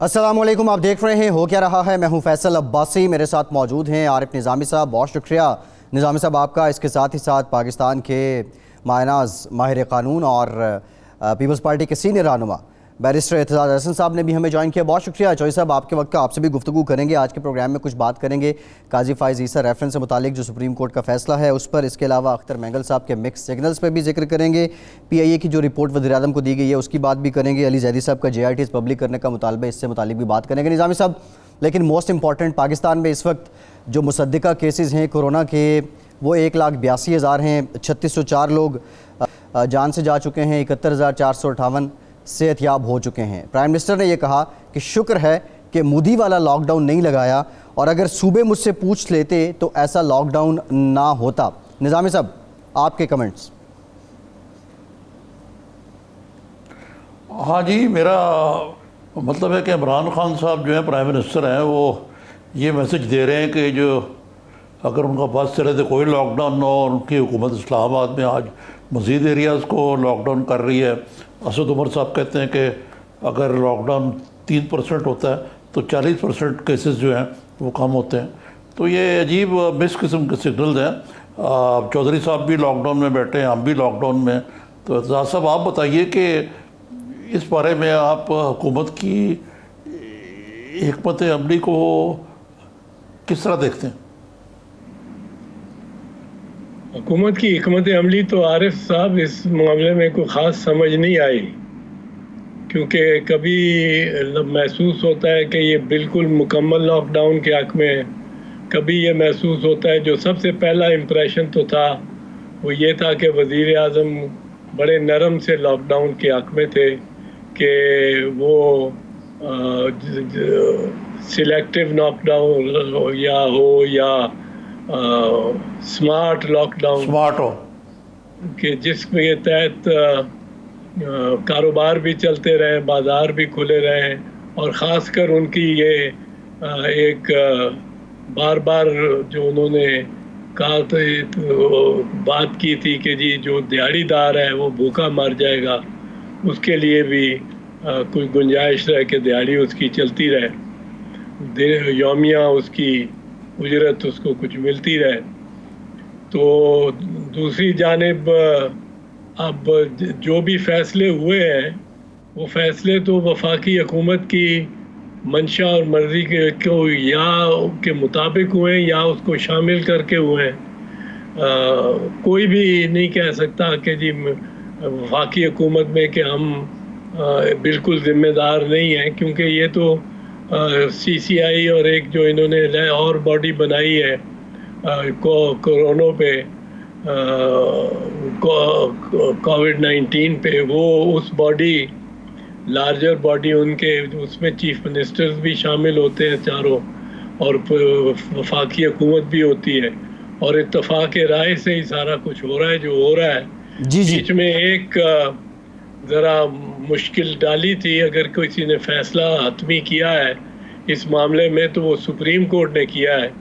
अस्सलामुअलैकुम, आप देख रहे हैं हो क्या रहा है। मैं हूं फैसल अब्बासी, मेरे साथ मौजूद हैं आरिफ निज़ामी साहब। बहुत शुक्रिया निज़ामी साहब आपका। इसके साथ ही साथ पाकिस्तान के मायनाज माहिर क़ानून और पीपल्स पार्टी के सीनियर रहनुमा बैरिस्टर एतजाज़ हसन साहब ने भी हमें ज्वाइन किया। बहुत शुक्रिया चौधरी साहब आपके वक्त का। आपसे भी गुफ्तगू करेंगे आज के प्रोग्राम में, कुछ बात करेंगे काजी फ़ाइज़ ईसा रेफरेंस से मुतालिक जो सुप्रीम कोर्ट का फैसला है उस पर। इसके अलावा अख्तर मैंगल साहब के मिक्स सिग्नल्स पर भी जिक्र करेंगे। PIA की जो रिपोर्ट वज़ीर-ए-आज़म को दी गई है उसकी बात भी करेंगे। अली ज़ैदी साहब का JRTs पब्लिक करने का मुतालबा, इससे मुतालिक भी बात करेंगे निज़ामी साहब। लेकिन मोस्ट इंपॉर्टेंट, पाकिस्तान में इस वक्त जो मुसद्दिका केसेज़ हैं कोरोना के वो 1,82,000 हैं। 3604 लोग जान से जा चुके हैं, 71,458 सेहतयाब हो चुके हैं। प्राइम मिनिस्टर ने यह कहा कि शुक्र है कि मोदी वाला लॉकडाउन नहीं लगाया, और अगर सूबे मुझसे पूछ लेते तो ऐसा लॉकडाउन ना होता। निज़ामी साहब आपके कमेंट्स। हाँ जी, मेरा मतलब है कि इमरान खान साहब जो है प्राइम मिनिस्टर हैं, वो ये मैसेज दे रहे हैं कि जो अगर उनका बस चले तो कोई लॉकडाउन ना हो। और उनकी हुकूमत इस्लामाबाद में आज मज़ीद एरियाज़ को लॉकडाउन कर रही है। असद उमर साहब कहते हैं कि अगर लॉकडाउन 3% होता है तो 40% केसेस जो हैं वो कम होते हैं। तो ये अजीब मिस किस्म के सिग्नल्स हैं। चौधरी साहब भी लॉकडाउन में बैठे हैं, हम भी लॉकडाउन में। तो एतजाज़ साहब आप बताइए कि इस बारे में आप हुकूमत की हिकमत अमली को किस तरह देखते हैं? हुकूमत की हिकमत अमली तो आरिफ साहब इस मामले में कोई ख़ास समझ नहीं आई, क्योंकि कभी महसूस होता है कि ये बिल्कुल मुकम्मल लॉकडाउन के हक़ में है, कभी ये महसूस होता है जो सबसे पहला इम्प्रेशन तो था वो ये था कि वज़ीर आज़म बड़े नरम से लॉकडाउन के हक़ में थे कि वो सिलेक्टिव लॉकडाउन या स्मार्ट लॉकडाउन स्मार्ट हो कि जिसके तहत कारोबार भी चलते रहें, बाज़ार भी खुले रहें, और ख़ासकर उनकी ये एक बार बार जो उन्होंने कहा तो बात की थी कि जी जो दिहाड़ीदार है वो भूखा मर जाएगा, उसके लिए भी कोई गुंजाइश रहे कि दिहाड़ी उसकी चलती रहे, यौमिया उसकी उजरत उसको कुछ मिलती रहे। तो दूसरी जानिब अब जो भी फ़ैसले हुए हैं वो फ़ैसले तो वफाकी हुकूमत की मंशा और मर्ज़ी को या के मुताबिक हुए हैं या उसको शामिल करके हुए हैं। कोई भी नहीं कह सकता कि जी वफाकी हुकूमत में कि हम बिल्कुल ज़िम्मेदार नहीं हैं, क्योंकि ये तो CCI और एक जो इन्होंने और बॉडी बनाई है कोरोना पे, COVID-19 पे, वो उस बॉडी लार्जर बॉडी उनके उसमें चीफ मिनिस्टर्स भी शामिल होते हैं चारों, और वफाकी हुकूमत भी होती है, और इत्तफाक राय से ही सारा कुछ हो रहा है जो हो रहा है। बीच में एक ज़रा मुश्किल डाली थी, अगर किसी ने फैसला हतमी किया है इस मामले में तो वो सुप्रीम कोर्ट ने किया है,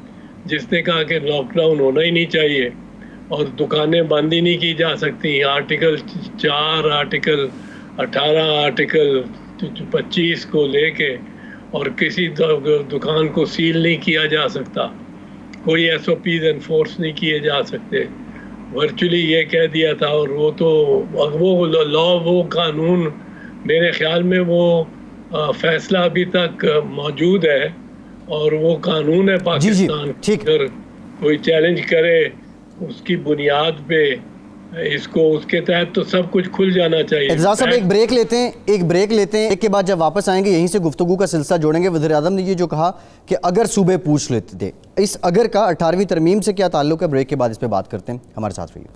जिसने कहा कि लॉकडाउन होना ही नहीं चाहिए और दुकानें बंद ही नहीं की जा सकती। आर्टिकल 4, आर्टिकल 18, आर्टिकल 25 को लेके, और किसी दुकान को सील नहीं किया जा सकता, कोई SOPs एनफोर्स नहीं किए जा सकते, वर्चुअली ये कह दिया था। और वो तो वो लॉ, वो कानून, मेरे ख्याल में वो फैसला अभी तक मौजूद है और वो कानून है पाकिस्तान। अगर कोई चैलेंज करे उसकी बुनियाद पे इसको, उसके तहत तो सब कुछ खुल जाना चाहिए। एतजाज़ साहब एक ब्रेक लेते हैं, एक के बाद जब वापस आएंगे यहीं से गुफ्तगू का सिलसिला जोड़ेंगे। वज़ीर-ए-आज़म ने ये जो कहा कि अगर सूबे पूछ लेते थे, इस अगर का 18वीं तरमीम से क्या ताल्लुक है, ब्रेक के बाद इस पर बात करते हैं। हमारे साथ रहिए।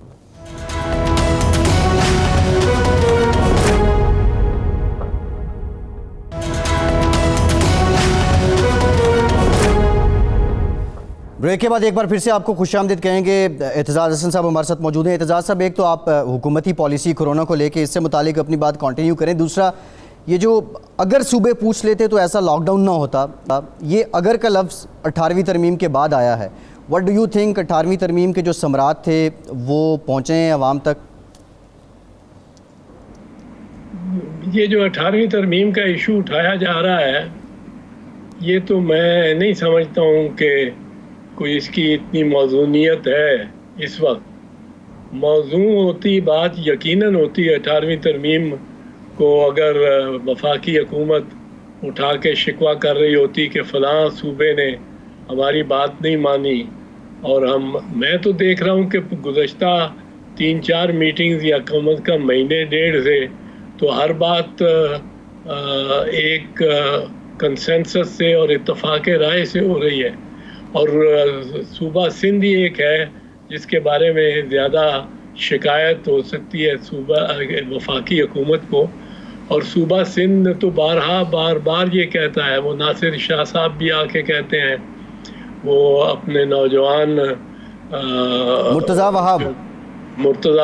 ब्रेक के बाद एक बार फिर से आपको खुशामदीद कहेंगे। एतजाज़ हसन साहब हमारे साथ मौजूद हैं। एतजाज़ साहब, एक तो आप हुकूमती पॉलिसी कोरोना को लेके इससे मुतालिक अपनी बात कंटिन्यू करें। दूसरा, ये जो अगर सूबे पूछ लेते तो ऐसा लॉकडाउन ना होता, ये अगर का लफ्ज़ 18वीं तरमीम के बाद आया है। व्हाट डू यू थिंक, 18वीं तरमीम के जो समरात थे वो पहुँचे हैं अवाम तक? ये जो 18वीं तरमीम का इशू उठाया जा रहा है ये तो मैं नहीं समझता हूँ कि कोई इसकी इतनी मौजूनियत है इस वक्त। मौजू होती बात यकीनन होती है 18वीं तरमीम को अगर वफाकी हुकूमत उठा के शिकवा कर रही होती कि फ़लाँ सूबे ने हमारी बात नहीं मानी, और मैं तो देख रहा हूँ कि गुज़श्ता 3-4 मीटिंग्स या कम अज़ कम महीने डेढ़ से तो हर बात एक कंसेंसस से और इत्तफाक राय से हो रही है। और सूबा सिंध ही एक है जिसके बारे में ज़्यादा शिकायत हो सकती है सूबा वफाकी हुकूमत को। और सूबा सिंध तो बार बार ये कहता है, वो नासिर शाह साहब भी आके कहते हैं, वो अपने नौजवान मुर्तज़ा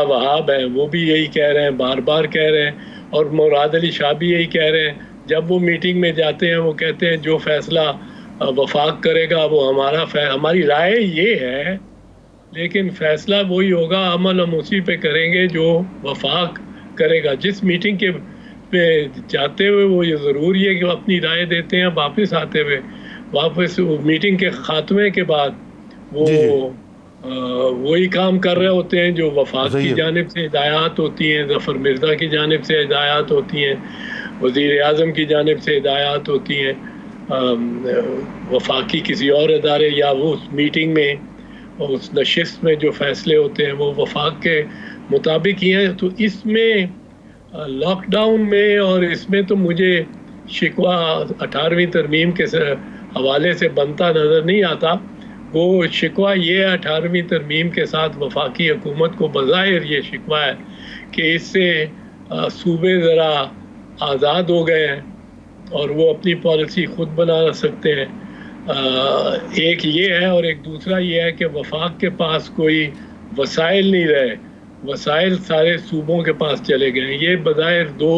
वहाब है, वो भी यही कह रहे हैं, बार बार कह रहे हैं। और मुराद अली शाह भी यही कह रहे हैं, जब वो मीटिंग में जाते हैं वो कहते हैं जो फैसला वफाक करेगा वो हमारी राय ये है, लेकिन फैसला वही होगा, अमल हम उसी पे करेंगे जो वफाक करेगा। जिस मीटिंग के पे जाते हुए वो ये ज़रूरी है कि वो अपनी राय देते हैं, वापस आते हुए वापस मीटिंग के ख़ात्मे के बाद वो वही काम कर रहे होते हैं जो वफाक की जानिब से हिदायत होती हैं, ज़फ़र मिर्ज़ा की जानिब से हिदायत होती हैं, वज़ीर आज़म की जानिब से हिदायत होती हैं, वफाकी किसी और अदारे या वो उस मीटिंग में उस नशिस्त में जो फ़ैसले होते हैं वो वफाक के मुताबिक ही हैं। तो इसमें लॉकडाउन में और इसमें तो मुझे शिकवा 18वीं तरमीम के हवाले से बनता नज़र नहीं आता। वो शिकवा ये 18वीं तरमीम के साथ वफाकी हुकूमत को बज़ाहिर ये शिकवा है कि इससे सूबे ज़रा आज़ाद हो गए हैं और वो अपनी पॉलिसी ख़ुद बना सकते हैं। एक ये है, और एक दूसरा ये है कि वफाक के पास कोई वसाइल नहीं रहे, वसाइल सारे सूबों के पास चले गए। ये बज़ाहिर दो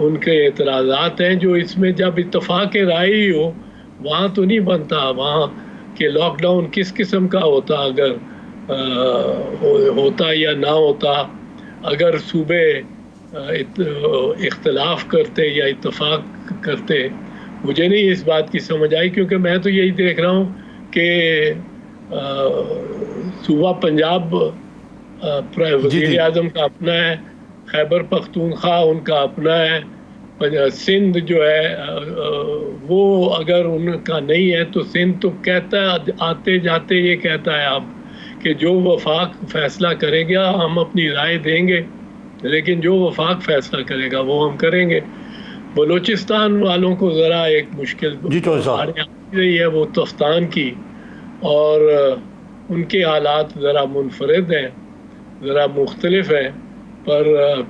उनके एतराज़ात हैं जो इसमें जब इत्तफाक राय ही हो वहाँ तो नहीं बनता, वहाँ के लॉकडाउन किस किस्म का होता, अगर होता या ना होता, अगर सूबे इख्तलाफ करते या इत्तफाक करते। मुझे नहीं इस बात की समझ आई, क्योंकि मैं तो यही देख रहा हूँ कि सूबा पंजाब वज़ीर आज़म का अपना है, खैबर पख्तूनख्वा उनका अपना है, सिंध जो है वो अगर उनका नहीं है तो सिंध तो कहता है आते जाते ये कहता है अब कि जो वफाक फैसला करेगा हम अपनी राय देंगे, लेकिन जो वफाक फैसला करेगा वो हम करेंगे। बलूचिस्तान वालों को ज़रा एक मुश्किल रही है वो तफ्तान की, और उनके हालात ज़रा मुनफरिद हैं, ज़रा मुख्तलिफ हैं, पर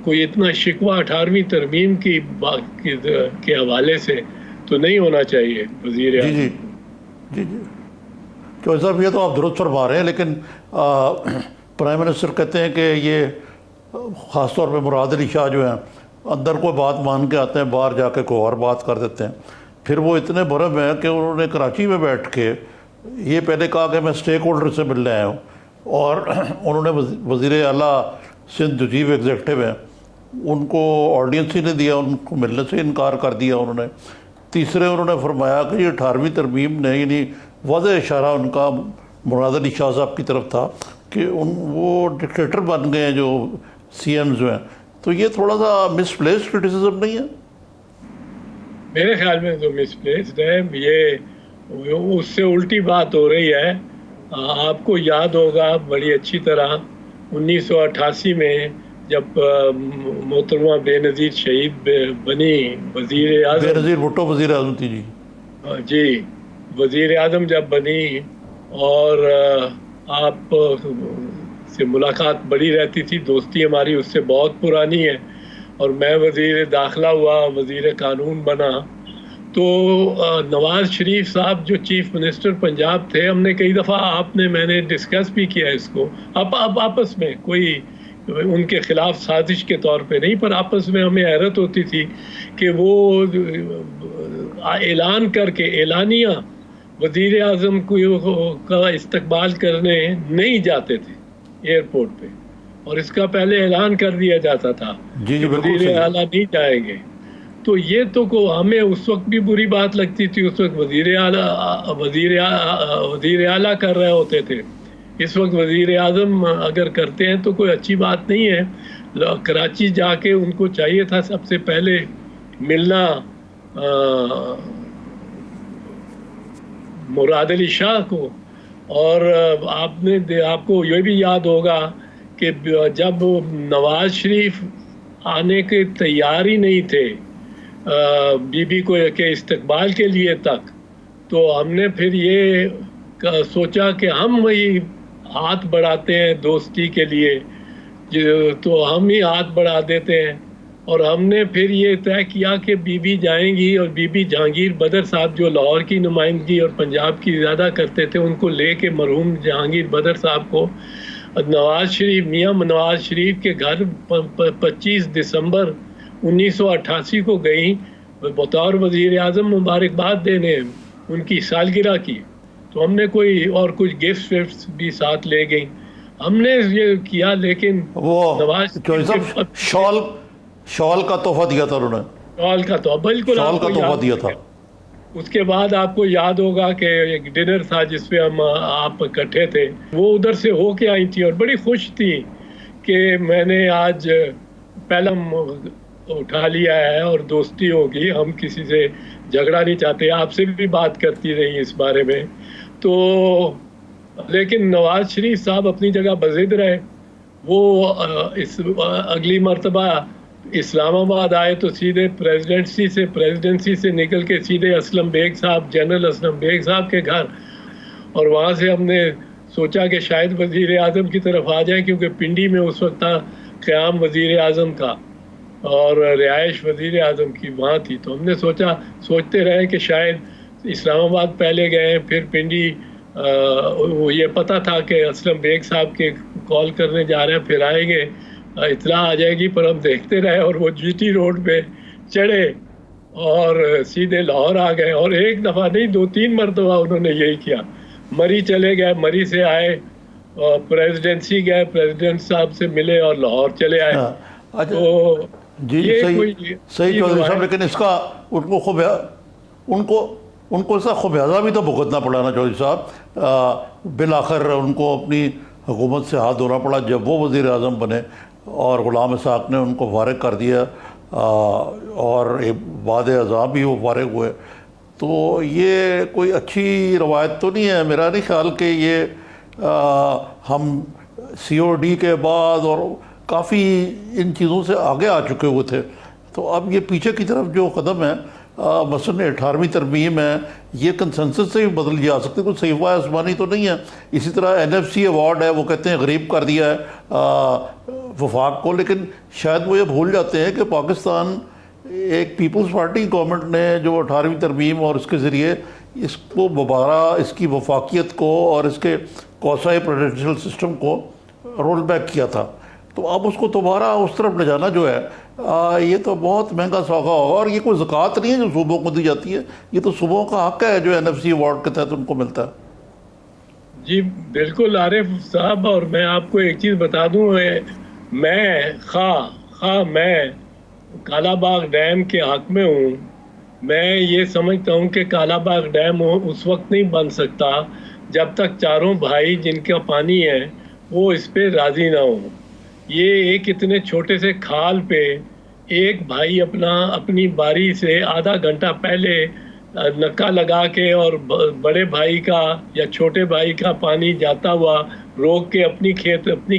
कोई इतना शिकवा 18वीं तरमीम के हवाले से तो नहीं होना चाहिए वज़ीर आज़म। जी चौधरी साहब, ये तो आप दुरुस्त फरमा रहे हैं, लेकिन प्राइम मिनिस्टर कहते हैं कि ये ख़ास तौर पे मुराद अली शाह जो हैं अंदर कोई बात मान के आते हैं, बाहर जाके कोई और बात कर देते हैं। फिर वो इतने भरम हैं कि उन्होंने कराची में बैठ के ये पहले कहा कि मैं स्टेक होल्डर से मिलने आया हूँ, और उन्होंने वज़ीर आला सिंध जो चीफ एग्जेक्टिव हैं उनको ऑडियंस ही नहीं दिया, उनको मिलने से इनकार कर दिया उन्होंने। तीसरे उन्होंने फरमाया कि ये 18वीं तरमीम ने, यानी वाज़ेह इशारा उनका मुराद अली शाह साहब की तरफ था कि वो डिक्टेटर बन गए हैं जो CM जो हैं। तो ये थोड़ा सा मिसप्लेस्ड क्रिटिसिज्म नहीं है? मेरे ख्याल में तो मिसप्लेस्ड है, ये उससे उल्टी बात हो रही है। आपको याद होगा बड़ी अच्छी तरह 1988 में जब मोहतरमा बेनज़ीर शहीद बनी वज़ीर आज़म, बेनज़ीर भुट्टो वज़ीर आज़म थी जी, वज़ीर आज़म जब बनी और आप से मुलाकात बड़ी रहती थी, दोस्ती हमारी उससे बहुत पुरानी है, और मैं वज़ीर दाखिला हुआ, वज़ीर कानून बना, तो नवाज़ शरीफ साहब जो चीफ मिनिस्टर पंजाब थे, हमने कई दफ़ा मैंने डिस्कस भी किया इसको, अब आपस में, कोई उनके ख़िलाफ़ साजिश के तौर पे नहीं, पर आपस में हमें हैरत होती थी कि वो ऐलान करके एलानिया वज़ीर आज़म का इस्तकबाल करने नहीं जाते थे एयरपोर्ट पे, और इसका पहले ऐलान कर दिया जाता था कि वज़ीर आला नहीं जाएंगे। तो ये तो को हमें उस वक्त भी बुरी बात लगती थी, उस वक्त वजीर आला कर रहे होते थे। इस वक्त वजीर आज़म अगर करते हैं तो कोई अच्छी बात नहीं है। कराची जाके उनको चाहिए था सबसे पहले मिलना मुराद अली शाह को। और आपको ये भी याद होगा कि जब नवाज शरीफ आने के तैयार ही नहीं थे बीबी को के इस्तकबाल के लिए तक, तो हमने फिर ये सोचा कि हम वही हाथ बढ़ाते हैं दोस्ती के लिए, तो हम ही हाथ बढ़ा देते हैं। और हमने फिर ये तय किया कि बीबी जाएंगी, और बीबी जहांगीर बदर साहब जो लाहौर की नुमाइंदगी और पंजाब की ज़्यादा करते थे, उनको लेके मरहूम जहांगीर बदर साहब को मियाँ नवाज शरीफ के घर 25 दिसंबर 1988 को गई बतौर वज़ीर आज़म मुबारकबाद देने उनकी सालगिरह की। तो हमने कोई और कुछ गिफ्ट्स भी साथ ले गई, हमने ये किया। लेकिन वो नवाज शॉल का तोहफा दिया था उन्होंने, शॉल का तो बिल्कुल शॉल का तोहफा दिया था। उसके बाद आपको याद होगा कि एक डिनर था जिसपे हम आप इकट्ठे थे, वो उधर से होके आई थी और बड़ी खुश थी कि मैंने आज पहला उठा लिया है और दोस्ती होगी, हम किसी से झगड़ा नहीं चाहते। आपसे भी बात करती रही इस बारे में। तो लेकिन नवाज शरीफ साहब अपनी जगह बज़िद रहे। वो इस अगली मर्तबा इस्लामाबाद आए तो सीधे प्रेसिडेंसी से निकल के सीधे असलम बेग साहब, जनरल असलम बेग साहब के घर, और वहाँ से हमने सोचा कि शायद वज़ीर आज़म की तरफ आ जाए, क्योंकि पिंडी में उस वक्त था क़याम वज़ीर आज़म का और रिहाइश वज़ीर आज़म की वहाँ थी। तो हमने सोचते रहे कि शायद इस्लामाबाद पहले गए, फिर पिंडी ये पता था कि असलम बेग साहब के कॉल करने जा रहे हैं, फिर आएंगे, इतला आ जाएगी, पर हम देखते रहे और वो जीटी रोड पे चढ़े और सीधे लाहौर आ गए। और एक दफ़ा नहीं 2-3 मरतबा उन्होंने यही किया। मरी चले गए, मरी से आए और प्रेसिडेंसी गए, प्रेसिडेंट साहब से मिले और लाहौर चले आए। अच्छा, तो जी सही चौधरी साहब, लेकिन इसका उनको इसका खुमियाजा भी तो भुगतना पड़ा ना चौधरी साहब। बिल आखिर उनको अपनी हुकूमत से हाथ धोना पड़ा जब वो वज़ीर आज़म बने और ग़ुलाम इसाक़ ने उनको फारिग कर दिया और बाद अज़ाब भी वो फारिग हुए। तो ये कोई अच्छी रवायत तो नहीं है। मेरा नहीं ख्याल कि ये हम COD के बाद और काफ़ी इन चीज़ों से आगे आ चुके हुए थे। तो अब ये पीछे की तरफ जो कदम है, मसलन 18वीं तरमीम है, ये कंसेंसस से भी बदल जा सकती, कोई सहीफ़ा आसमानी तो नहीं है। इसी तरह NFC अवार्ड है, वो कहते हैं गरीब कर दिया है वफाक को, लेकिन शायद वो ये भूल जाते हैं कि पाकिस्तान एक पीपल्स पार्टी गवर्नमेंट ने जो 18वीं तरमीम और इसके ज़रिए इसको दोबारा इसकी वफाकियत को और इसके कौसाई प्रेसिडेंशियल सिस्टम को रोल बैक किया था। तो अब उसको दोबारा उस तरफ ले जाना जो है ये तो बहुत महंगा सौदा होगा। और ये कोई ज़कात नहीं है जो सूबों को दी जाती है, ये तो सूबों का हक़ है जो NFC अवार्ड के तहत उनको मिलता है। जी बिल्कुल आरिफ साहब, और मैं आपको एक चीज़ बता दूँ, मैं कालाबाग डैम के हक़ में हूँ। मैं ये समझता हूँ कि कालाबाग डैम उस वक्त नहीं बन सकता जब तक चारों भाई जिनका पानी है वो इस पे राज़ी ना हो। ये एक इतने छोटे से खाल पे एक भाई अपनी बारी से आधा घंटा पहले नक्का लगा के और बड़े भाई का या छोटे भाई का पानी जाता हुआ रोक के अपनी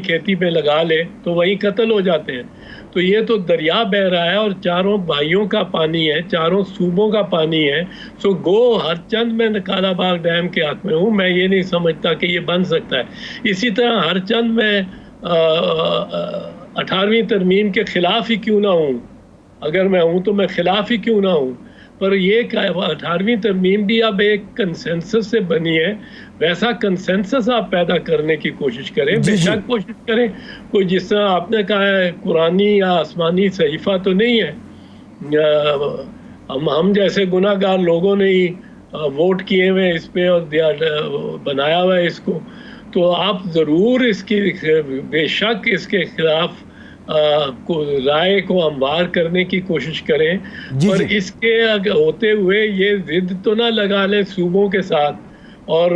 खेती पे लगा ले तो वहीं कत्ल हो जाते हैं। तो ये तो दरिया बह रहा है और चारों भाइयों का पानी है, चारों सूबों का पानी है। सो गो हरचंद में कालाबाग डैम के हक़ में हूँ। मैं ये नहीं समझता कि ये बन सकता है। इसी तरह हरचंद में 18वीं तरमीम के ख़िलाफ़ ही क्यों ना हूँ, अगर मैं हूँ तो मैं ख़िलाफ़ ही क्यों ना हूँ, पर ये 18वीं तरमीम भी अब एक कंसेंसस से बनी है। वैसा कंसेंसस आप पैदा करने की कोशिश करें, बेशक कोशिश करें। कोई जिस तरह आपने कहा है कुरानी या आसमानी सहीफ़ा तो नहीं है। हम जैसे गुनाहगार लोगों ने ही वोट किए हुए इस पे और बनाया हुआ है इसको। तो आप ज़रूर इसकी बेशक इसके ख़िलाफ़ राय को हमवार करने की कोशिश करें। और इसके होते हुए ये जिद तो ना लगा लें सूबों के साथ और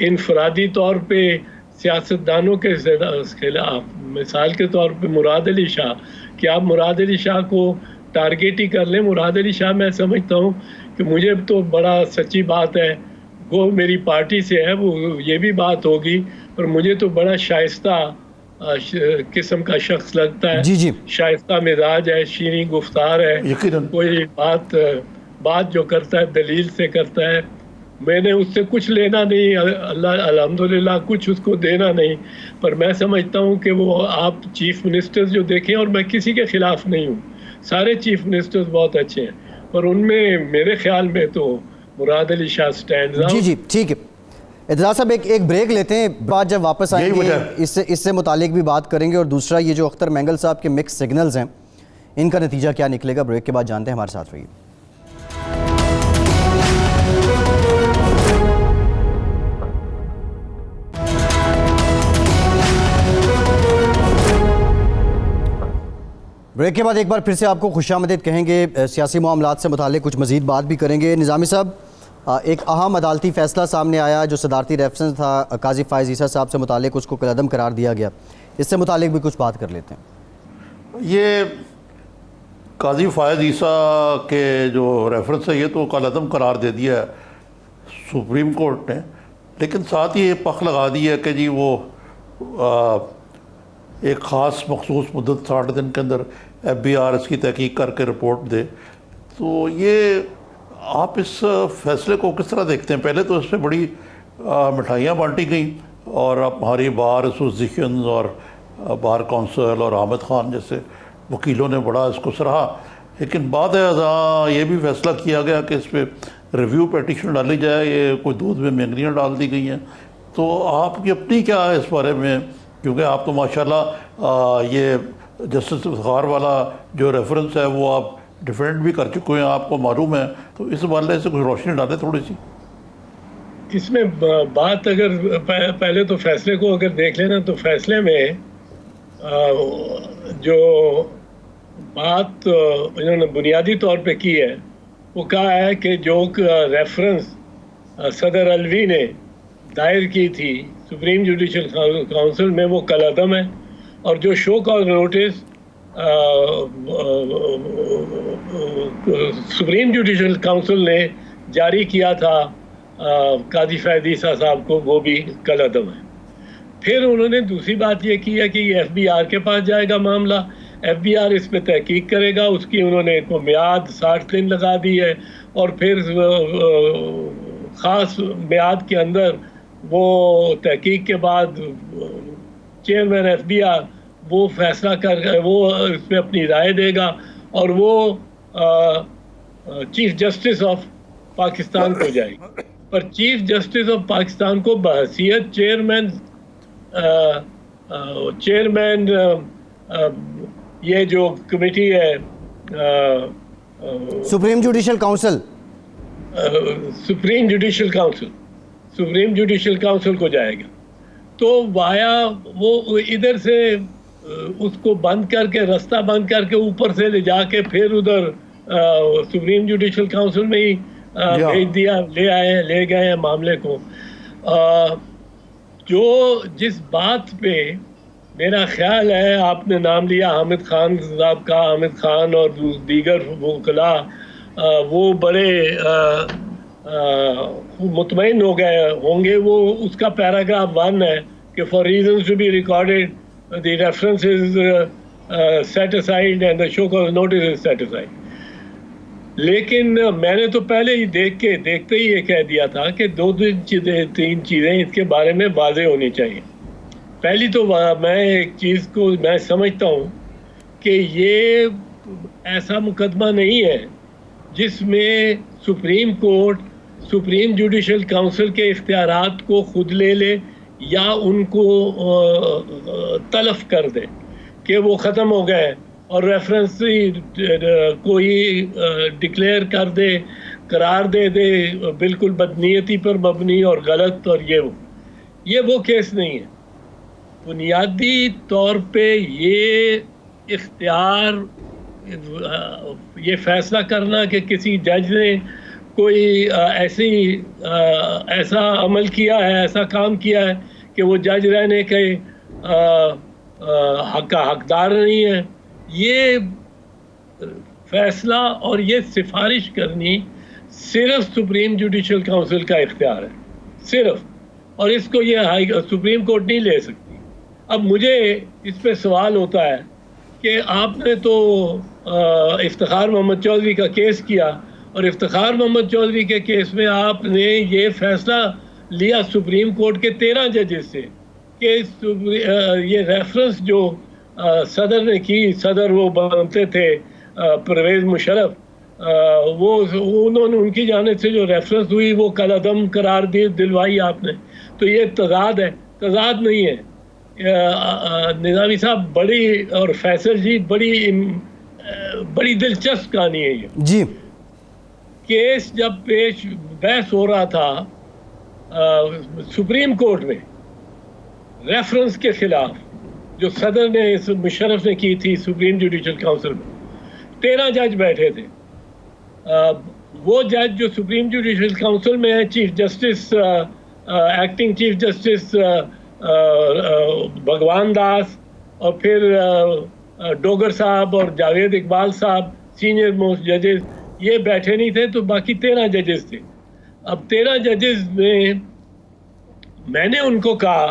इनफरादी तौर पे सियासतदानों के खिलाफ। मिसाल के तौर पे मुराद अली शाह, कि आप मुराद अली शाह को टारगेट ही कर लें। मुराद अली शाह मैं समझता हूँ कि मुझे तो बड़ा सच्ची बात है, वो मेरी पार्टी से है, वो ये भी बात होगी, पर मुझे तो बड़ा शाइस्ता किस्म का शख्स लगता है। जी। शाइस्ता मिजाज है, शीरी गुफ्तार है, कोई बात जो करता है दलील से करता है। मैंने उससे कुछ लेना नहीं, अल्लाह अल्हम्दुलिल्लाह कुछ उसको देना नहीं, पर मैं समझता हूँ कि वो आप चीफ मिनिस्टर्स जो देखें, और मैं किसी के खिलाफ नहीं हूँ, सारे चीफ मिनिस्टर्स बहुत अच्छे हैं, पर उनमें मेरे ख्याल में तो मुराद अली शाह स्टैंड आउट। जी ठीक है, इत्तज़ार साहब एक ब्रेक लेते हैं, बाद जब वापस आएंगे इससे मुतालिक भी बात करेंगे। और दूसरा ये जो अख्तर मेंगल साहब के मिक्स सिग्नल्स हैं, इनका नतीजा क्या निकलेगा, ब्रेक के बाद जानते हैं। हमारे साथ रहिए। ब्रेक के बाद एक बार फिर से आपको खुशामदीद कहेंगे, सियासी मामलात से मुतालिक कुछ मज़ीद बात भी करेंगे। निज़ामी साहब, एक अहम अदालती फ़ैसला सामने आया, जो सदारती रेफरेंस था काजी फ़ायज़ ईसा साहब से मुतालिक, उसको कलअदम करार दिया गया। इससे मुतालिक भी कुछ बात कर लेते हैं। ये काजी फ़ायज़ ईसा के जो रेफरेंस है, ये तो कलअदम करार दे दिया है सुप्रीम कोर्ट ने, लेकिन साथ ही ये पख लगा दी है कि जी वो एक ख़ास मखसूस मुद्दत 60 दिन के अंदर FBI इसकी तहकीक करके रिपोर्ट दे। तो ये आप इस फैसले को किस तरह देखते हैं? पहले तो इससे बड़ी मिठाइयाँ बांटी गई और अब हमारी बार एसोसिएशन और बार काउंसिल और आमिद खान जैसे वकीलों ने बड़ा इसको सराहा, लेकिन बाद ये भी फैसला किया गया कि इस पर रिव्यू पेटिशन डाली जाए। ये कोई दूध में मेंगनियाँ डाल दी गई हैं। तो आपकी अपनी क्या है इस बारे में, क्योंकि आप तो माशाल्लाह ये जस्टिस इफ्तिखार वाला जो रेफरेंस है वो आप डिफेंड भी कर चुके हैं, आपको मालूम है, तो इस वाले से कुछ रोशनी डालें थोड़ी सी। इसमें बात अगर पहले तो फैसले को अगर देख लेना, तो फैसले में जो बात इन्होंने बुनियादी तौर पे की है, वो कहा है कि जो रेफरेंस सदर अलवी ने दायर की थी सुप्रीम जुडिशल काउंसिल में, वो कलअदम है, और जो show cause notice supreme judicial council ने जारी किया था काजी फ़ायज़ ईसा साहब को, वो भी कलअदम है। फिर उन्होंने दूसरी बात ये की है कि ये FBI के पास जाएगा मामला, FBI इस पे तहकीक करेगा, उसकी उन्होंने को मियाद 60 दिन लगा दी है, और फिर ख़ास मियाद के अंदर वो तहकीक के बाद चेयरमैन FBI वो फैसला कर वो इसमें अपनी राय देगा, और वो चीफ जस्टिस ऑफ पाकिस्तान को जाएगी। पर चीफ जस्टिस ऑफ पाकिस्तान को बहैसियत चेयरमैन ये जो कमेटी है supreme judicial council supreme judicial council को जाएगा। तो वाया वो इधर से उसको बंद करके, रास्ता बंद करके ऊपर से ले जाके फिर उधर सुप्रीम जुडिशल काउंसिल में ही भेज दिया, ले गए हैं मामले को। जो जिस बात पे मेरा ख्याल है, आपने नाम लिया हामिद खान साहब का, हामिद खान और दीगर वकला, वो बड़े मुतमईन हो गए होंगे। वो उसका पैराग्राफ 1 है कि for reasons to be recorded the reference is set aside and the show cause notice is set aside. लेकिन मैंने तो पहले ही देखते ही ये कह दिया था कि 2-3 चीज़ें इसके बारे में वाज़ेह होनी चाहिए। पहली तो मैं एक चीज़ को मैं समझता हूँ कि ये ऐसा मुकदमा नहीं है जिसमें supreme court supreme judicial council के इख्तियारात को खुद ले या उनको तलफ कर दे कि वो ख़त्म हो गए और रेफरेंस कोई डिक्लेयर कर दे, करार दे बिल्कुल बदनीयती पर मबनी और गलत, और ये वो केस नहीं है। बुनियादी तौर पे ये इख्तियार, ये फैसला करना कि किसी जज ने कोई ऐसा अमल किया है, ऐसा काम किया है कि वो जज रहने के हक का हकदार नहीं है, ये फैसला और ये सिफारिश करनी सिर्फ सुप्रीम जुडिशल काउंसिल का इख्तियार है, सिर्फ। और इसको ये सुप्रीम कोर्ट नहीं ले सकती। अब मुझे इस पे सवाल होता है कि आपने तो इफ्तिखार मोहम्मद चौधरी का केस किया, और इफ्तिखार मोहम्मद चौधरी के केस में आपने ये फैसला लिया सुप्रीम कोर्ट के 13 जजेस से कि ये रेफरेंस जो सदर ने की, सदर वो बनते थे परवेज़ मुशर्रफ, वो उन्होंने उनकी जानिब से जो रेफरेंस हुई वो कलअदम करार दिलवाई आपने। तो ये तजाद है, तजाद नहीं है। निज़ामी साहब बड़ी, और फैसल जी बड़ी दिलचस्प कहानी है ये जी। केस जब बहस हो रहा था सुप्रीम कोर्ट में रेफरेंस के खिलाफ जो सदर ने मुशर्रफ ने की थी सुप्रीम जुडिशल काउंसिल में, 13 जज बैठे थे। वो जज जो सुप्रीम जुडिशल काउंसिल में है, chief justice, acting chief justice भगवान दास, और फिर डोगर साहब और जावेद इकबाल साहब, सीनियर मोस्ट जजेस, ये बैठे नहीं थे, तो बाकी 13 जजेस थे। अब 13 जजेस में मैंने उनको कहा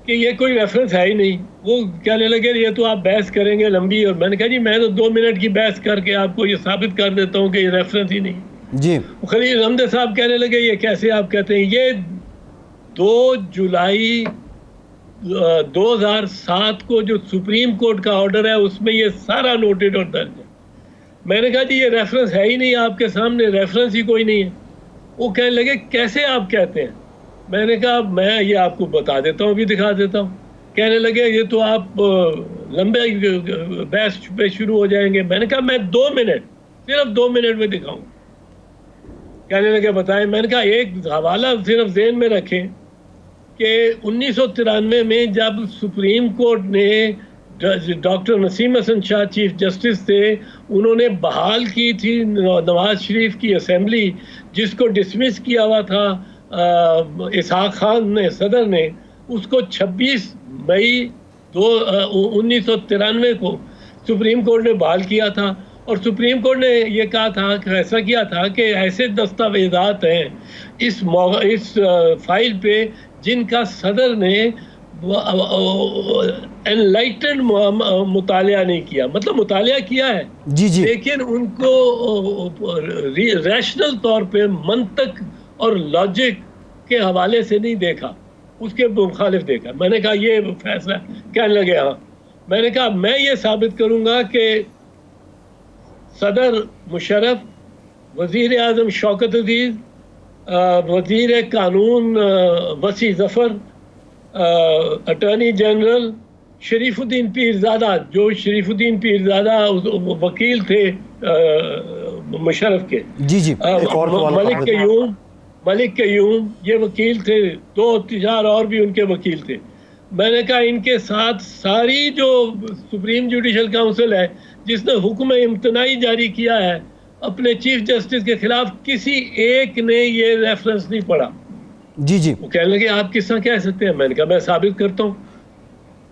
कि ये कोई रेफरेंस है ही नहीं। वो कहने लगे ये तो आप बहस करेंगे लंबी, और मैंने कहा जी मैं तो 2 मिनट की बहस करके आपको ये साबित कर देता हूँ कि ये रेफरेंस ही नहीं जी। खलील हमदे साहब कहने लगे ये कैसे आप कहते हैं, ये 2 जुलाई 2007 को जो सुप्रीम कोर्ट का ऑर्डर है उसमें ये सारा नोटेड और दर्ज है। मैंने कहा जी ये रेफरेंस है ही नहीं, आपके सामने रेफरेंस ही कोई नहीं है। वो कहने लगे कैसे आप कहते हैं। मैंने कहा मैं ये आपको बता देता हूँ, अभी दिखा देता हूँ। कहने लगे ये तो आप लंबे बहस पे शुरू हो जाएंगे। मैंने कहा मैं 2 मिनट, सिर्फ 2 मिनट में दिखाऊँ। कहने लगे बताएं। मैंने कहा एक हवाला सिर्फ ज़हन में रखें कि 1993 में जब सुप्रीम कोर्ट ने doctor Naseem Hasan Shah chief justice थे, उन्होंने बहाल की थी नवाज शरीफ की असेंबली, जिसको डिसमिस किया हुआ था इसहाक खान ने, सदर ने, उसको 26 मई 1993 को सुप्रीम कोर्ट ने बहाल किया था। और सुप्रीम कोर्ट ने ये कहा था, फैसला किया था कि ऐसे दस्तावेज़ात हैं इस फाइल पे जिनका सदर ने एनलाइटेंड मुतालिया नहीं किया, मतलब मुतालिया किया है जी जी, लेकिन उनको रैशनल तौर पे मंतक और लॉजिक के हवाले से नहीं देखा, उसके मुखालिफ देखा। मैंने कहा ये फैसला, कहने लगे हाँ। मैंने कहा मैं ये साबित करूंगा कि सदर मुशर्रफ, वज़ीर आज़म शौकत अजीज़, वज़ीर कानून वसी ज़फ़र, अटॉर्नी जनरल शरीफुद्दीन पीरज़ादा, जो शरीफुद्दीन पीरज़ादा वकील थे मुशर्रफ के, जी जी, मलिक कयूम ये वकील थे, 2-4 और भी उनके वकील थे। मैंने कहा इनके साथ सारी जो सुप्रीम जुडिशल काउंसिल है जिसने हुक्म इम्तनाई जारी किया है अपने चीफ जस्टिस के खिलाफ, किसी एक ने ये रेफरेंस नहीं पढ़ा। जी जी। वो कहने लगे आप किस तरह कह सकते हैं। मैंने कहा मैं साबित करता हूँ।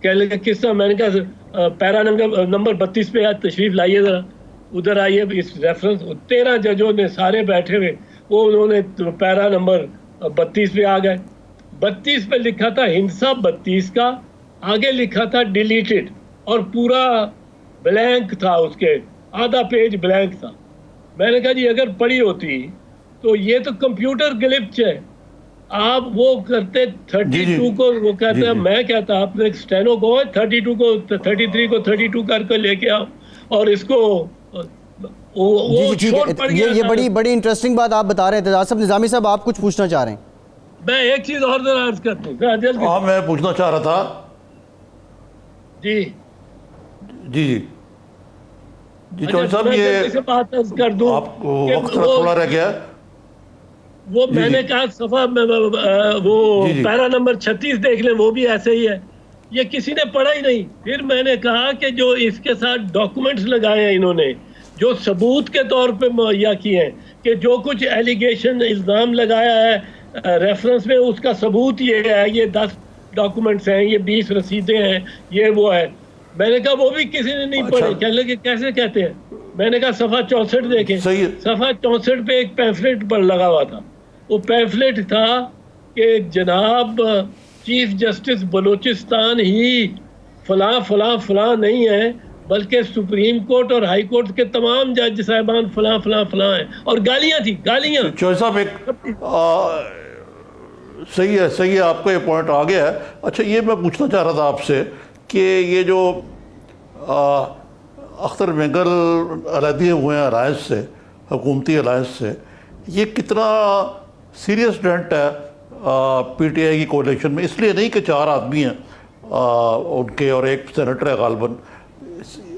कहने लगे किस तरह। मैंने कहा पैरा नंबर 32 पे आज तशरीफ लाइए, ज़रा उधर आइए। इस रेफरेंस 13 जजों ने सारे बैठे हुए, वो उन्होंने पैरा नंबर 32 पे आ गए। 32 पे लिखा था हिंसा 32 का, आगे लिखा था डिलीटेड, और पूरा ब्लैंक था, उसके आधा पेज ब्लैंक था। मैंने कहा जी अगर पढ़ी होती तो ये तो कंप्यूटर ग्लिच है। आप वो करते 32 को, वो कहते हैं, मैं कहता आपने स्टेनो को 32 को 33 को 32 करके लेके आओ और इसको वो शोर पड़ गया। ये बड़ी इंटरेस्टिंग बात आप बता रहे हैं एतजाज साहब। निज़ामी साहब आप कुछ पूछना चाह रहे हैं? मैं एक चीज और जरा अर्ज करता हूँ। हाँ मैं पूछना चाह रहा था जी जी जी जी चौधरी साहब, ये से बात अर्ज कर दूं, आपको वक्त थोड़ा रह गया। वो मैंने कहा सफा में वो पैरा नंबर 36 देख लें, वो भी ऐसे ही है। ये किसी ने पढ़ा ही नहीं। फिर मैंने कहा कि जो इसके साथ डॉक्यूमेंट्स लगाए हैं इन्होंने, जो सबूत के तौर पे मुहैया किए हैं, कि जो कुछ एलिगेशन इल्ज़ाम लगाया है रेफरेंस में, उसका सबूत ये है, ये 10 डॉक्यूमेंट्स हैं, ये 20 रसीदें हैं, ये वो है। मैंने कहा वो भी किसी ने नहीं पढ़े। कहने लगे कैसे कहते हैं? मैंने कहा सफ़ा 64 देखें। सफ़ा 64 पे एक पैम्फलेट पर लगा हुआ था। वो पैम्फलेट था कि जनाब चीफ जस्टिस बलूचिस्तान ही फलां फलां फलां नहीं है, बल्कि सुप्रीम कोर्ट और हाई कोर्ट के तमाम जज साहिबान फलां फलां फलां हैं। और गालियां थी, गालियां। चौधरी साहब एक सही है, आपका ये पॉइंट आ गया है। अच्छा, ये मैं पूछना चाह रहा था आपसे कि ये जो अख्तर मेंगल अलहदे हुए हैं अलायंस से, हुकूमती अलायंस से, ये कितना सीरियस डेंट है पीटीआई की कोalition में? इसलिए नहीं कि 4 आदमी हैं उनके और एक सेनेटर है गालबन,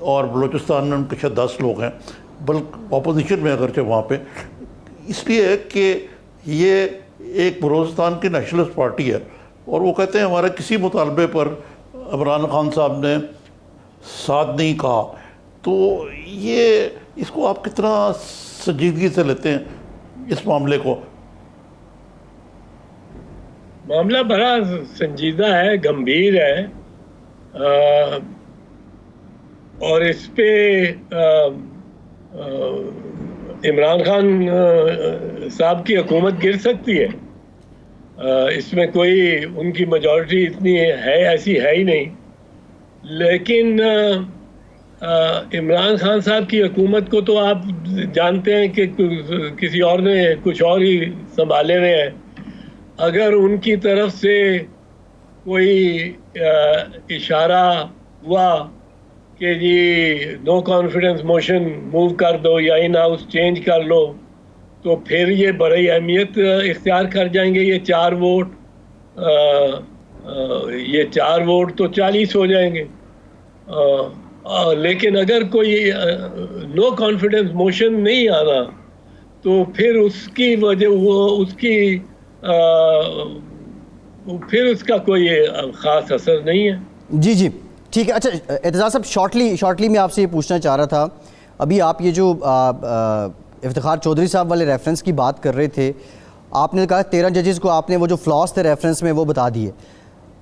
और बलूचिस्तान में उनके शायद 10 लोग हैं, बल्कि अपोजिशन में अगरचे वहाँ पे, इसलिए कि ये एक बलूचिस्तान की नेशनलिस्ट पार्टी है और वो कहते हैं हमारे किसी मुतालबे पर इमरान खान साहब ने साथ नहीं कहा। तो ये इसको आप कितना संजीदगी से लेते हैं इस मामले को? मामला बड़ा संजीदा है, गंभीर है, और इस पे इमरान खान साहब की हुकूमत गिर सकती है। इसमें कोई उनकी मेजॉरिटी इतनी है, ऐसी है ही नहीं। लेकिन इमरान खान साहब की हुकूमत को तो आप जानते हैं कि किसी और ने कुछ और ही संभाले हुए हैं। अगर उनकी तरफ से कोई इशारा हुआ कि जी नो कॉन्फिडेंस मोशन मूव कर दो या इन हाउस चेंज कर लो, तो फिर ये बड़ी अहमियत इख्तियार कर जाएंगे। ये 4 वोट तो 40 हो जाएंगे। लेकिन अगर कोई नो कॉन्फिडेंस मोशन नहीं आना, तो फिर उसकी वजह फिर उसका कोई ख़ास असर नहीं है। जी जी, ठीक है। अच्छा एतज़ाज़ साहब, शॉर्टली मैं आपसे ये पूछना चाह रहा था, अभी आप ये जो इफ्तिखार चौधरी साहब वाले रेफरेंस की बात कर रहे थे, आपने कहा 13 जजेस को आपने वो जो फ्लॉस थे रेफरेंस में वो बता दिए।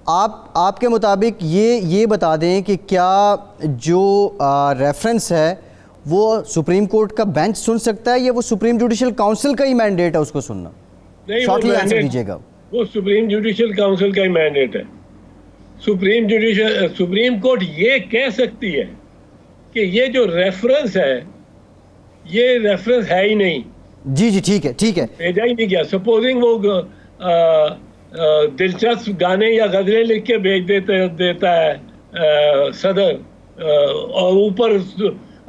आपके मुताबिक ये बता दें कि क्या जो रेफरेंस है वो सुप्रीम कोर्ट का बेंच सुन सकता है या वो सुप्रीम जुडिशल काउंसिल का ही मैंडेट है उसको सुनना? शॉर्टली आंसर दीजिएगा। वो सुप्रीम जुडिशल काउंसिल का ही मैंडेट है। सुप्रीम कोर्ट ये कह सकती है कि ये जो रेफरेंस है, ये रेफरेंस है ही नहीं। जी जी, ठीक है भेजा ही नहीं गया। सपोजिंग वो दिलचस्प गाने या गजलें लिख के भेज देता है सदर, और ऊपर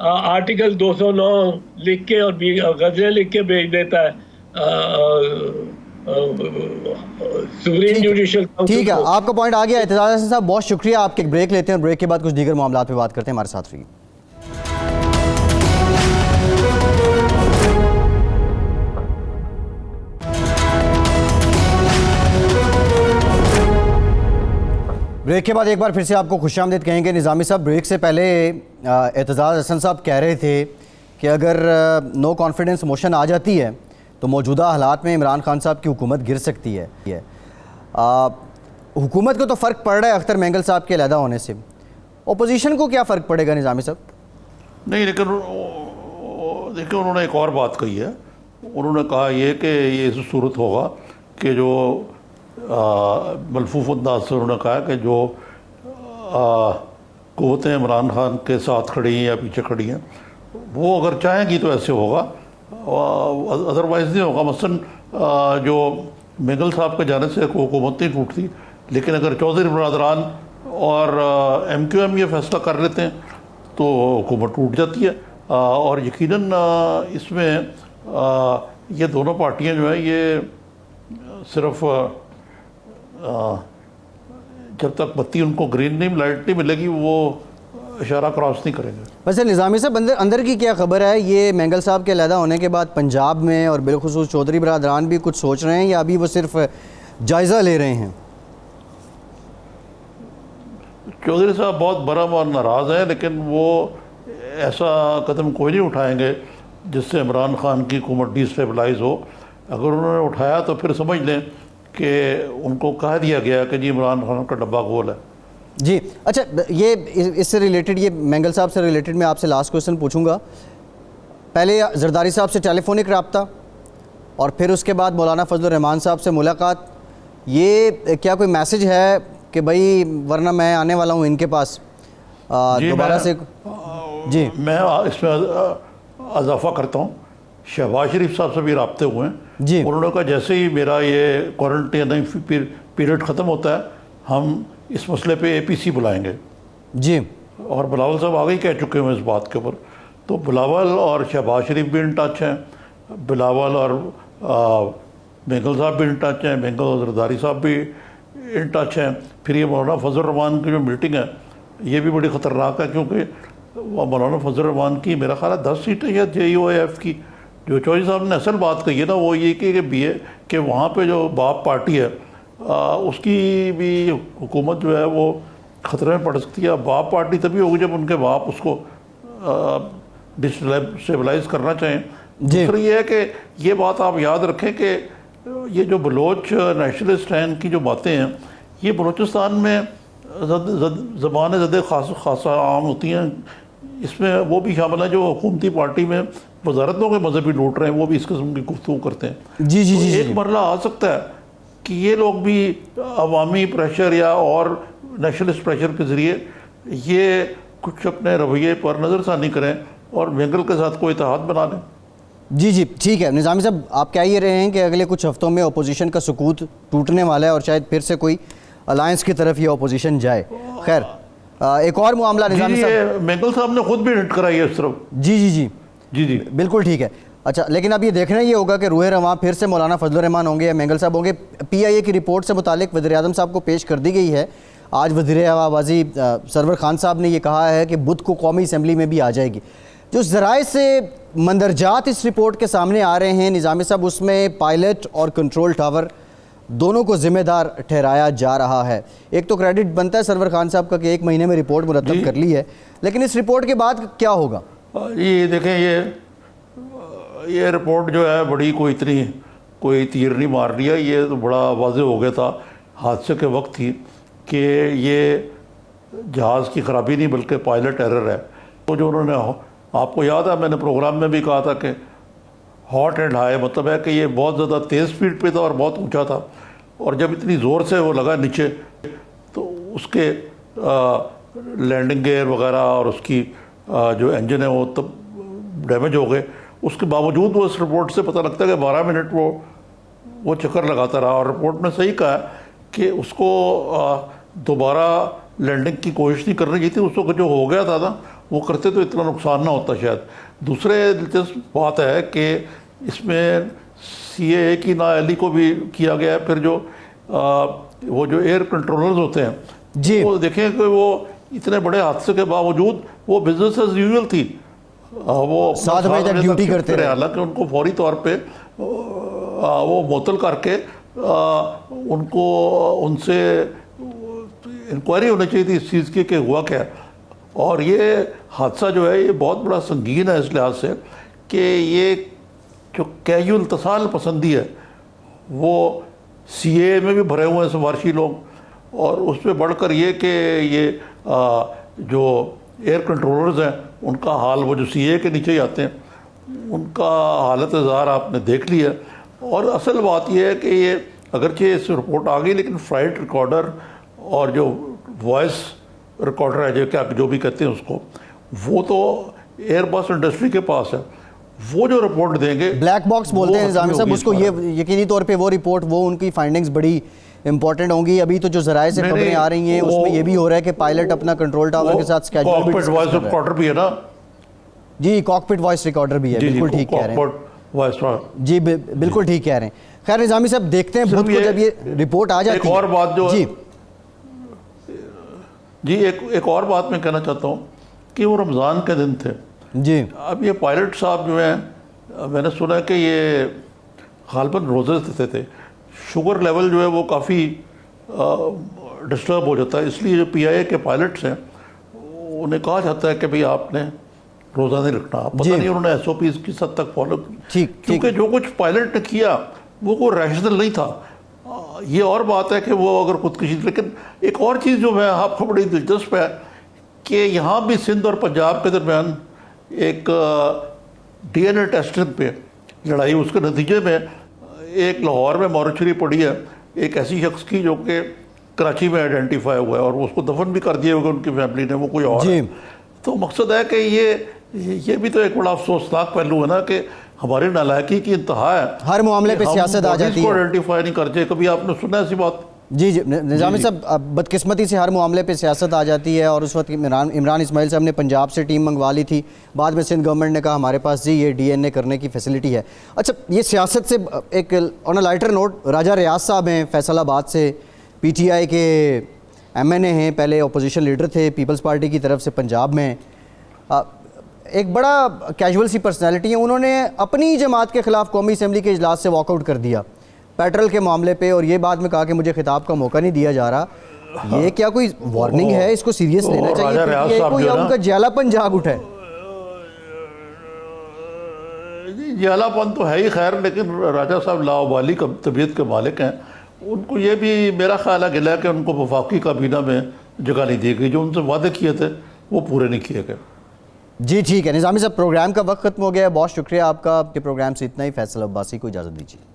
आर्टिकल 209 लिख के और गजलें लिख के भेज देता है सुप्रीम जुडिशल काउंसिल। ठीक है, आपका पॉइंट आ गया। एतजाज़ साहब बहुत शुक्रिया, आपके ब्रेक लेते हैं, ब्रेक के बाद कुछ दीगर मामलों पे बात करते हैं। हमारे साथ रहिए। ब्रेक के बाद एक बार फिर से आपको खुशामदीद कहेंगे। निज़ामी साहब, ब्रेक से पहले एतजाज़ हसन साहब कह रहे थे कि अगर नो कॉन्फिडेंस मोशन आ जाती है तो मौजूदा हालात में इमरान खान साहब की हुकूमत गिर सकती है। हुकूमत को तो फ़र्क पड़ रहा है अख्तर मेंगल साहब के अलहदा होने से, अपोजिशन को क्या फ़र्क पड़ेगा निज़ामी साहब? नहीं, लेकिन देखिए उन्होंने एक और बात कही है। उन्होंने कहा ये कि ये सूरत होगा कि जो मलफूफ अंदाज से उन्होंने कहा कि जो क़ुव्वतें इमरान खान के साथ खड़ी हैं या पीछे खड़ी हैं, वो अगर चाहेंगी तो ऐसे होगा, अदरवाइज़ नहीं होगा। मसलन जो मेंगल साहब के जाने से हुकूमत नहीं टूटती, लेकिन अगर चौधरी बरदरान और MQM ये फैसला कर लेते हैं तो हुकूमत टूट जाती है। और यकीनन इसमें ये दोनों पार्टियां जो हैं ये सिर्फ जब तक बत्ती उनको ग्रीन नहीं लाइट नहीं मिलेगी वो इशारा क्रॉस नहीं करेंगे। वैसे निज़ामी साहब, अंदर की क्या खबर है? ये मेंगल साहब के अलहदा होने के बाद पंजाब में और बिलखुसूस चौधरी बरदरान भी कुछ सोच रहे हैं या अभी वो सिर्फ जायज़ा ले रहे हैं? चौधरी साहब बहुत बरम और नाराज़ हैं, लेकिन वो ऐसा कदम कोई नहीं उठाएंगे जिससे इमरान खान की हुकूमत डिस्टेबलाइज हो। अगर उन्होंने उठाया तो फिर समझ लें कि उनको कह दिया गया कि जी इमरान खान का डब्बा गोल है। जी अच्छा, ये इससे रिलेटेड, ये मैंगल साहब से रिलेटेड मैं आपसे लास्ट क्वेश्चन पूछूंगा। पहले जरदारी साहब से टेलीफोनिक रब्ता और फिर उसके बाद मौलाना फजलुर रहमान साहब से मुलाकात, ये क्या कोई मैसेज है कि भाई वरना मैं आने वाला हूँ इनके पास दोबारा से? जी मैं इसमें इजाफा करता हूँ, शहबाज शरीफ साहब से भी रब्ते हुए हैं जी। उन्होंने कहा जैसे ही मेरा ये क्वारंटीन पीरियड ख़त्म होता है हम इस मसले पे APC बुलाएंगे जी। और बिलावल साहब आगे ही कह चुके हैं इस बात के ऊपर। तो बिलावल और शहबाज शरीफ भी इन टच हैं, बिलावल और मैंगल साहब भी इन टच हैं, मैंगल और जरदारी साहब भी इन टच हैं। फिर ये मौलाना फजल रहमान की जो मीटिंग है ये भी बड़ी ख़तरनाक है, क्योंकि मौलाना फजल रहमान की मेरा ख्याल है 10 सीटें या JUIF की। जो चौधरी साहब ने असल बात कही है ना वो ये कि BA कि वहाँ पे जो बाप पार्टी है उसकी भी हुकूमत जो है वो ख़तरे में पड़ सकती है। बाप पार्टी तभी होगी जब उनके बाप उसको डिस्टेबलाइज करना चाहें। दूसरी ये है कि ये बात आप याद रखें कि ये जो बलोच नेशनलिस्ट हैं इनकी जो बातें हैं ये बलूचिस्तान में ज़बान ज़द खासा आम होती हैं। इसमें वो भी शामिल है जो हुकूमती पार्टी में वजारतों के मजहबी लूट रहे हैं, वो भी इस किस्म की गुफ्तगू करते हैं। जी जी तो जी, एक मरला आ सकता है कि ये लोग भी अवामी प्रेशर या और नेशनलिस्ट प्रेशर के ज़रिए ये कुछ अपने रवैये पर नज़रसानी करें और मैंगल के साथ कोई इत्तेहाद बना लें। जी जी ठीक है। निज़ामी साहब आप कह ये रहे हैं कि अगले कुछ हफ्तों में अपोजिशन का सुकूत टूटने वाला है और शायद फिर से कोई अलायंस की तरफ ये अपोजिशन जाए। खैर एक और मामला निज़ामी साहब, मैंगल साहब ने खुद भी हिंट कराई है इस तरफ। जी जी जी जी जी बिल्कुल ठीक है। अच्छा, लेकिन अब ये देखना ये होगा कि रूह रवां फिर से मौलाना फजलुर रहमान होंगे या मैंगल साहब होंगे। PIA की रिपोर्ट से मुतालिक वज़ीर-ए-आज़म साहब को पेश कर दी गई है। आज वज़ीर आवाज़ी सरवर खान साहब ने यह कहा है कि बुध को कौमी असम्बली में भी आ जाएगी। जो ज़राए से मंदरजात इस रिपोर्ट के सामने आ रहे हैं निज़ामी साहब, उसमें पायलट और कंट्रोल टावर दोनों को ज़िम्मेदार ठहराया जा रहा है। एक तो क्रेडिट बनता है सरवर खान साहब का कि 1 महीने में रिपोर्ट मुरतब कर ली है, लेकिन इस रिपोर्ट के बाद क्या होगा? ये देखें, ये रिपोर्ट जो है बड़ी कोई तीर नहीं मार रही है। ये तो बड़ा वाज़ेह हो गया था हादसे के वक्त ही कि ये जहाज़ की ख़राबी नहीं बल्कि पायलट एरर है। तो जो उन्होंने, आपको याद है मैंने प्रोग्राम में भी कहा था कि हॉट एंड हाई मतलब है कि ये बहुत ज़्यादा तेज़ स्पीड पे था और बहुत ऊंचा था, और जब इतनी ज़ोर से वो लगा नीचे तो उसके लैंडिंग गियर वगैरह और उसकी जो इंजन है वो तब डैमेज हो गए। उसके बावजूद वो इस रिपोर्ट से पता लगता है कि 12 मिनट वो चक्कर लगाता रहा, और रिपोर्ट ने सही कहा कि उसको दोबारा लैंडिंग की कोशिश नहीं करनी चाहिए थी। उसको जो हो गया था ना वो करते तो इतना नुकसान ना होता शायद। दूसरे दिलचस्प बात है कि इसमें CAA की नाअहली को भी किया गया है। फिर जो वो जो एयर कंट्रोलर्स होते हैं जी, वो देखें कि वो इतने बड़े हादसे के बावजूद वो बिजनेस एज यूजुअल थी, वो 7 बजे तक ड्यूटी करते रहे। हालांकि उनको फौरी तौर पे वो मुअत्तल करके उनको उनसे इंक्वायरी होनी चाहिए थी इस चीज़ की कि हुआ क्या। और ये हादसा जो है ये बहुत बड़ा संगीन है इस लिहाज से कि ये जो कैजुअल तसाल पसंदी है वो CAA में भी भरे हुए हैं सिफारशी लोग, और उस पर बढ़कर ये कि ये जो एयर कंट्रोलर्स हैं उनका हाल, वो जो CAA के नीचे ही आते हैं, उनका हालत ज़ार आपने देख लिया। और असल बात यह है कि ये अगरचे इस रिपोर्ट आ गई, लेकिन फ्लाइट रिकॉर्डर और जो वॉइस रिकॉर्डर है जो भी कहते हैं उसको, वो तो एयरबस इंडस्ट्री के पास है। वो जो रिपोर्ट देंगे ब्लैक बॉक्स बोलते हैं निज़ामी साहब उसको, ये यकीनी तौर पे वो रिपोर्ट, वो उनकी फाइंडिंग्स बड़ी इंपॉर्टेंट होंगी। अभी तो जो ज़राए से खबरें आ रही हैं उसमें ये भी हो रहा है कि पायलट अपना कंट्रोल टावर के साथ स्केड्यूल भी कॉकपिट वॉइस रिकॉर्डर भी है ना जी, कॉकपिट वॉइस रिकॉर्डर भी है, बिल्कुल ठीक कह रहे हैं जी, बिल्कुल ठीक कह रहे हैं। खैर निज़ामी साहब देखते हैं बुध को जब ये रिपोर्ट आ जाती है। एक और बात जो जी एक और बात मैं कहना चाहता हूँ कि वो रमज़ान के दिन थे जी। अब ये पायलट साहब जो हैं, मैंने सुना कि ये गालिबन रोज़े देते थे। शुगर लेवल जो है वो काफ़ी डिस्टर्ब हो जाता है। इसलिए जो PIA के पायलट्स हैं उन्हें कहा जाता है कि भाई आपने रोज़ा नहीं रखना। पता जी। नहीं उन्होंने SOPs किस हद तक फॉलो की, ठीक, क्योंकि जो कुछ पायलट ने किया वो कोई रैशनल नहीं था। ये और बात है कि वो अगर खुदकुशी, लेकिन एक और चीज़ जो है आपको बड़ी दिलचस्प है कि यहाँ भी सिंध और पंजाब के दरमियान एक DNA टेस्टिंग पे लड़ाई, उसके नतीजे में एक लाहौर में मॉर्चरी पड़ी है एक ऐसी शख्स की जो कि कराची में आइडेंटिफाई हुआ है और उसको दफन भी कर दिया होगा उनकी फैमिली ने, वो कोई और जी। है। तो मकसद है कि ये भी तो एक बड़ा अफसोसनाक पहलू है ना कि हमारी नालायकी की इंतहा है। हर मामले पे सियासत आ जाती है। आइडेंटिफाई नहीं करते। कभी आपने सुना ऐसी बात? जी जी निज़ामी साहब, अब बदकिस्मती से हर मामले पे सियासत आ जाती है और उस वक्त इमरान इस्माइल साहब ने पंजाब से टीम मंगवा ली थी, बाद में सिंध गवर्नमेंट ने कहा हमारे पास जी ये DNA करने की फैसिलिटी है। अच्छा, ये सियासत से एक ऑन अ लाइटर नोट, राजा रियाज साहब हैं फैसलाबाद से, PTI के MNA हैं, पहले अपोजिशन लीडर थे पीपल्स पार्टी की तरफ से पंजाब में, एक बड़ा कैजुअल सी पर्सनैलिटी है। उन्होंने अपनी जमात के ख़िलाफ़ कौमी असम्बली के इजलास से वॉकआउट कर दिया पेट्रोल के मामले पे, और ये बाद में कहा कि मुझे खिताब का मौका नहीं दिया जा रहा। ये क्या कोई वार्निंग है? इसको सीरियस लेना चाहिए को, या उनका जैलापन जाग उठा है? जैलापन तो है ही खैर, लेकिन राजा साहब लावाबाली का तबीयत के मालिक हैं। उनको ये भी मेरा ख्याल है गिला है कि उनको वफाकी काबीना में जगह नहीं दी गई। जो उनसे वादे किए थे वो पूरे नहीं किए गए। जी ठीक है निज़ामी साहब, प्रोग्राम का वक्त खत्म हो गया है। बहुत शुक्रिया आपका, आपके प्रोग्राम से इतना ही। फैसल अब्बासी को इजाज़त दीजिए।